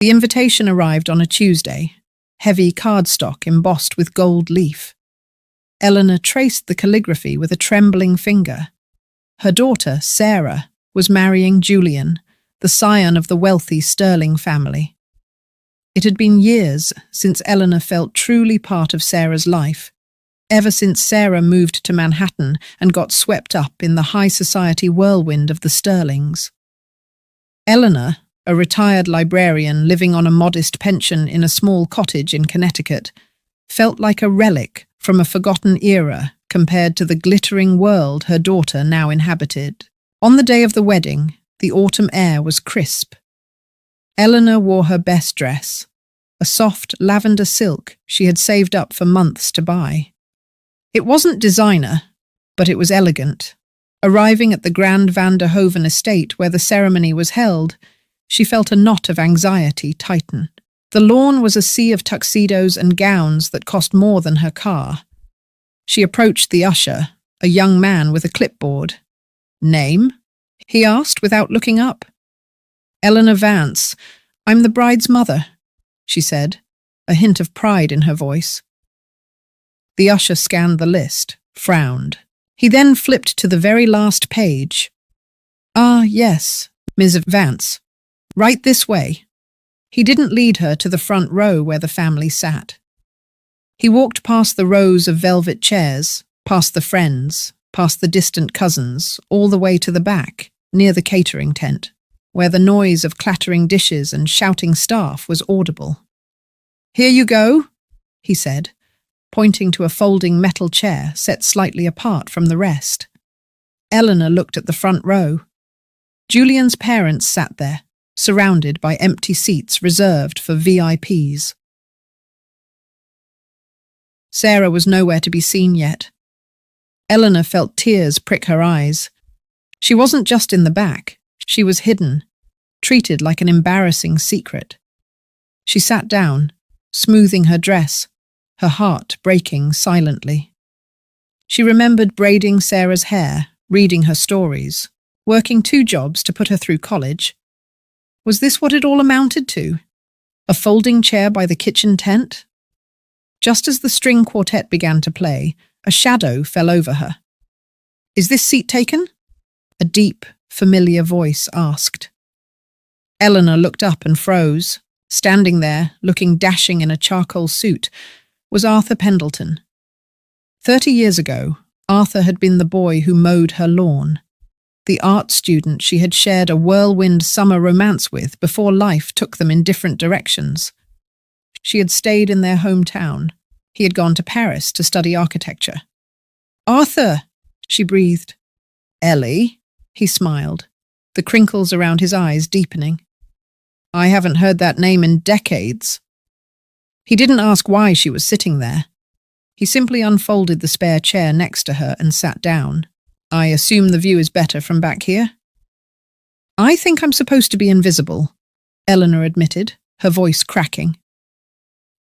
The invitation arrived on a Tuesday, heavy cardstock embossed with gold leaf. Eleanor traced the calligraphy with a trembling finger. Her daughter, Sarah, was marrying Julian, the scion of the wealthy Sterling family. It had been years since Eleanor felt truly part of Sarah's life, ever since Sarah moved to Manhattan and got swept up in the high society whirlwind of the Sterlings. Eleanor, a retired librarian living on a modest pension in a small cottage in Connecticut, felt like a relic from a forgotten era compared to the glittering world her daughter now inhabited. On the day of the wedding, the autumn air was crisp. Eleanor wore her best dress, a soft lavender silk she had saved up for months to buy. It wasn't designer, but it was elegant. Arriving at the Grand Van der Hoeven estate where the ceremony was held, she felt a knot of anxiety tighten. The lawn was a sea of tuxedos and gowns that cost more than her car. She approached the usher, a young man with a clipboard. "Name?" he asked without looking up. "Eleanor Vance. I'm the bride's mother," she said, a hint of pride in her voice. The usher scanned the list, frowned. He then flipped to the very last page. "Ah, yes, Ms. Vance. Right this way." He didn't lead her to the front row where the family sat. He walked past the rows of velvet chairs, past the friends, past the distant cousins, all the way to the back, near the catering tent, where the noise of clattering dishes and shouting staff was audible. "Here you go," he said, pointing to a folding metal chair set slightly apart from the rest. Eleanor looked at the front row. Julian's parents sat there, surrounded by empty seats reserved for VIPs. Sarah was nowhere to be seen yet. Eleanor felt tears prick her eyes. She wasn't just in the back, she was hidden, treated like an embarrassing secret. She sat down, smoothing her dress, her heart breaking silently. She remembered braiding Sarah's hair, reading her stories, working 2 jobs to put her through college. Was this what it all amounted to? A folding chair by the kitchen tent? Just as the string quartet began to play, a shadow fell over her. "Is this seat taken?" a deep, familiar voice asked. Eleanor looked up and froze. Standing there, looking dashing in a charcoal suit, was Arthur Pendleton. 30 years ago, Arthur had been the boy who mowed her lawn, the art student she had shared a whirlwind summer romance with before life took them in different directions. She had stayed in their hometown. He had gone to Paris to study architecture. "Arthur!" she breathed. "Ellie?" he smiled, the crinkles around his eyes deepening. "I haven't heard that name in decades." He didn't ask why she was sitting there. He simply unfolded the spare chair next to her and sat down. "I assume the view is better from back here?" "I think I'm supposed to be invisible," Eleanor admitted, her voice cracking.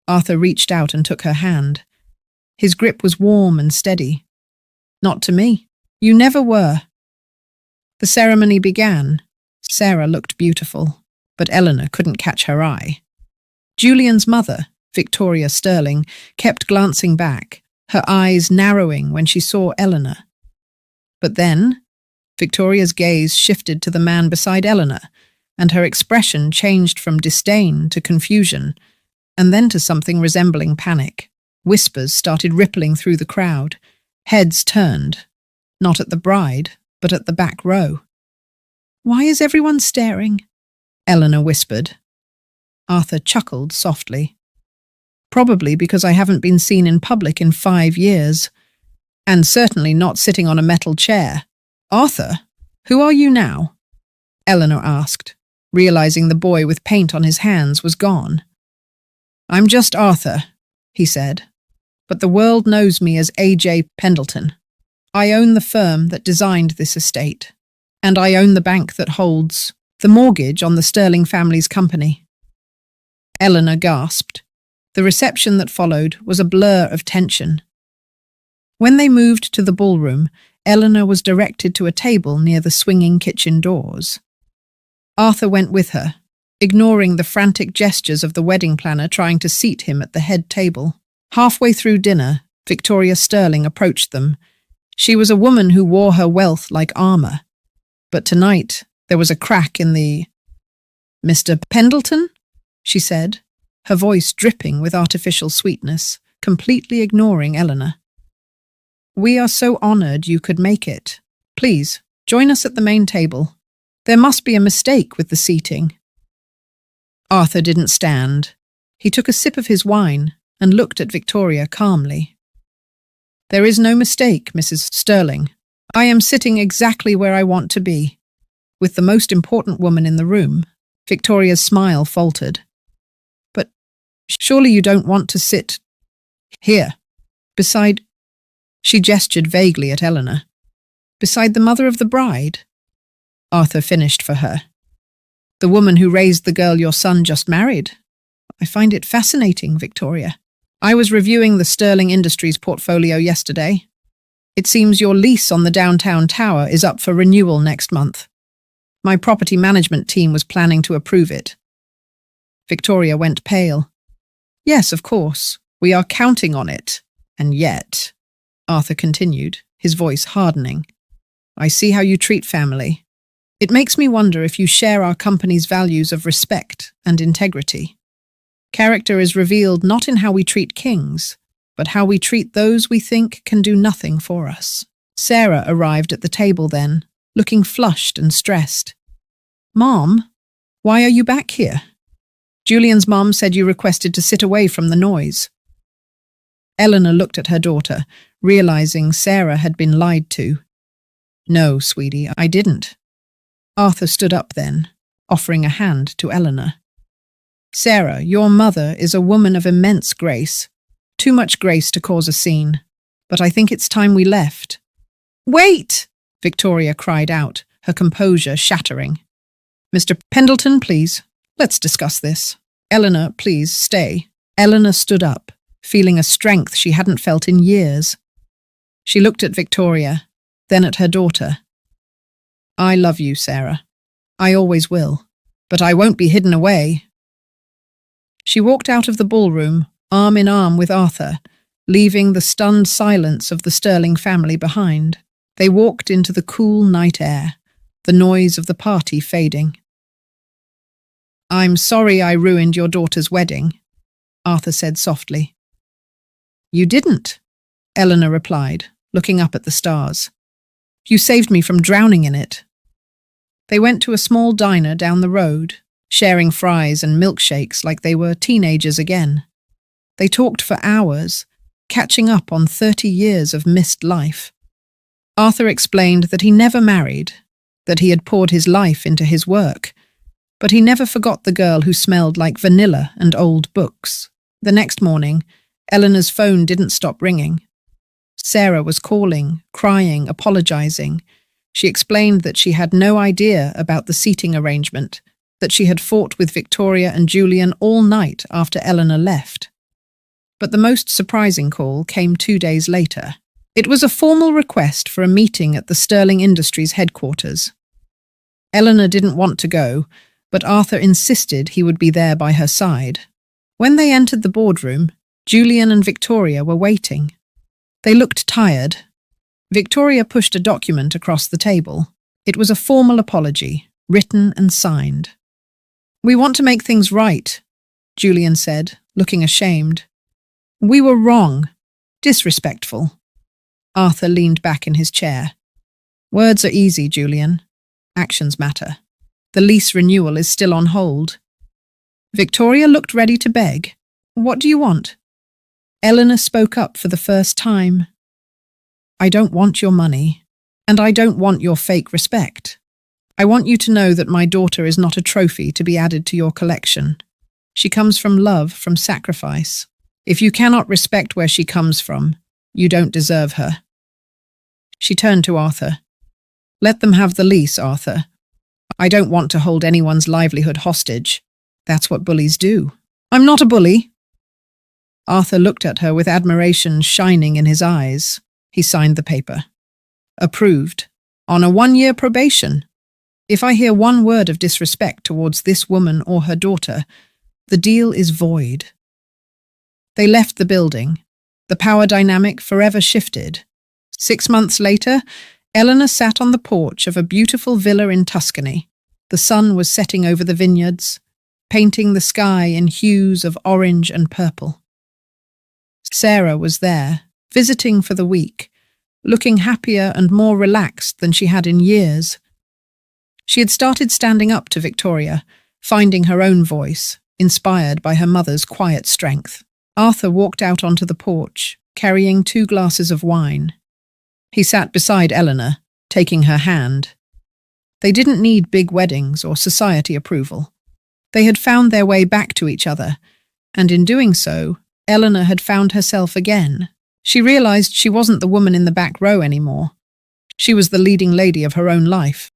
Arthur reached out and took her hand. His grip was warm and steady. "Not to me. You never were." The ceremony began. Sarah looked beautiful, but Eleanor couldn't catch her eye. Julian's mother, Victoria Sterling, kept glancing back, her eyes narrowing when she saw Eleanor. But then, Victoria's gaze shifted to the man beside Eleanor, and her expression changed from disdain to confusion, and then to something resembling panic. Whispers started rippling through the crowd. Heads turned, not at the bride, but at the back row. "Why is everyone staring?" Eleanor whispered. Arthur chuckled softly. "Probably because I haven't been seen in public in 5 years, and certainly not sitting on a metal chair." "Arthur, who are you now?" Eleanor asked, realizing the boy with paint on his hands was gone. "I'm just Arthur," he said, "but the world knows me as A.J. Pendleton. I own the firm that designed this estate, and I own the bank that holds the mortgage on the Sterling family's company." Eleanor gasped. The reception that followed was a blur of tension. When they moved to the ballroom, Eleanor was directed to a table near the swinging kitchen doors. Arthur went with her, ignoring the frantic gestures of the wedding planner trying to seat him at the head table. Halfway through dinner, Victoria Sterling approached them. She was a woman who wore her wealth like armour. But tonight, there was a crack in the… "Mr. Pendleton?" she said, her voice dripping with artificial sweetness, completely ignoring Eleanor. "We are so honoured you could make it. Please, join us at the main table. There must be a mistake with the seating." Arthur didn't stand. He took a sip of his wine and looked at Victoria calmly. "There is no mistake, Mrs. Sterling. I am sitting exactly where I want to be, with the most important woman in the room." Victoria's smile faltered. "But surely you don't want to sit here, beside…" She gestured vaguely at Eleanor. "Beside the mother of the bride?" Arthur finished for her. "The woman who raised the girl your son just married. I find it fascinating, Victoria. I was reviewing the Sterling Industries portfolio yesterday. It seems your lease on the downtown tower is up for renewal next month. My property management team was planning to approve it." Victoria went pale. "Yes, of course. We are counting on it. And yet," Arthur continued, his voice hardening, "I see how you treat family. It makes me wonder if you share our company's values of respect and integrity. Character is revealed not in how we treat kings, but how we treat those we think can do nothing for us." Sarah arrived at the table then, looking flushed and stressed. "Mom, why are you back here? Julian's mom said you requested to sit away from the noise." Eleanor looked at her daughter, realizing Sarah had been lied to. "No, sweetie, I didn't." Arthur stood up then, offering a hand to Eleanor. "Sarah, your mother is a woman of immense grace. Too much grace to cause a scene. But I think it's time we left." "Wait!" Victoria cried out, her composure shattering. "Mr. Pendleton, please. Let's discuss this. Eleanor, please, stay." Eleanor stood up, feeling a strength she hadn't felt in years. She looked at Victoria, then at her daughter. "I love you, Sarah. I always will. But I won't be hidden away." She walked out of the ballroom, arm in arm with Arthur, leaving the stunned silence of the Sterling family behind. They walked into the cool night air, the noise of the party fading. "I'm sorry I ruined your daughter's wedding," Arthur said softly. "You didn't," Eleanor replied, looking up at the stars. "You saved me from drowning in it." They went to a small diner down the road, sharing fries and milkshakes like they were teenagers again. They talked for hours, catching up on 30 years of missed life. Arthur explained that he never married, that he had poured his life into his work, but he never forgot the girl who smelled like vanilla and old books. The next morning, Eleanor's phone didn't stop ringing. Sarah was calling, crying, apologizing. She explained that she had no idea about the seating arrangement, that she had fought with Victoria and Julian all night after Eleanor left. But the most surprising call came 2 days later. It was a formal request for a meeting at the Sterling Industries headquarters. Eleanor didn't want to go, but Arthur insisted he would be there by her side. When they entered the boardroom, Julian and Victoria were waiting. They looked tired. Victoria pushed a document across the table. It was a formal apology, written and signed. "We want to make things right," Julian said, looking ashamed. "We were wrong, disrespectful." Arthur leaned back in his chair. "Words are easy, Julian. Actions matter. The lease renewal is still on hold." Victoria looked ready to beg. "What do you want?" Eleanor spoke up for the first time. "I don't want your money, and I don't want your fake respect. I want you to know that my daughter is not a trophy to be added to your collection. She comes from love, from sacrifice. If you cannot respect where she comes from, you don't deserve her." She turned to Arthur. "Let them have the lease, Arthur. I don't want to hold anyone's livelihood hostage. That's what bullies do." "I'm not a bully." Arthur looked at her with admiration shining in his eyes. He signed the paper. "Approved. On a 1-year probation." If I hear one word of disrespect towards this woman or her daughter, the deal is void. They left the building. The power dynamic forever shifted. 6 months later, Eleanor sat on the porch of a beautiful villa in Tuscany. The sun was setting over the vineyards, painting the sky in hues of orange and purple. Sarah was there, visiting for the week, looking happier and more relaxed than she had in years. She had started standing up to Victoria, finding her own voice, inspired by her mother's quiet strength. Arthur walked out onto the porch, carrying 2 glasses of wine. He sat beside Eleanor, taking her hand. They didn't need big weddings or society approval. They had found their way back to each other, and in doing so, Eleanor had found herself again. She realized she wasn't the woman in the back row anymore. She was the leading lady of her own life.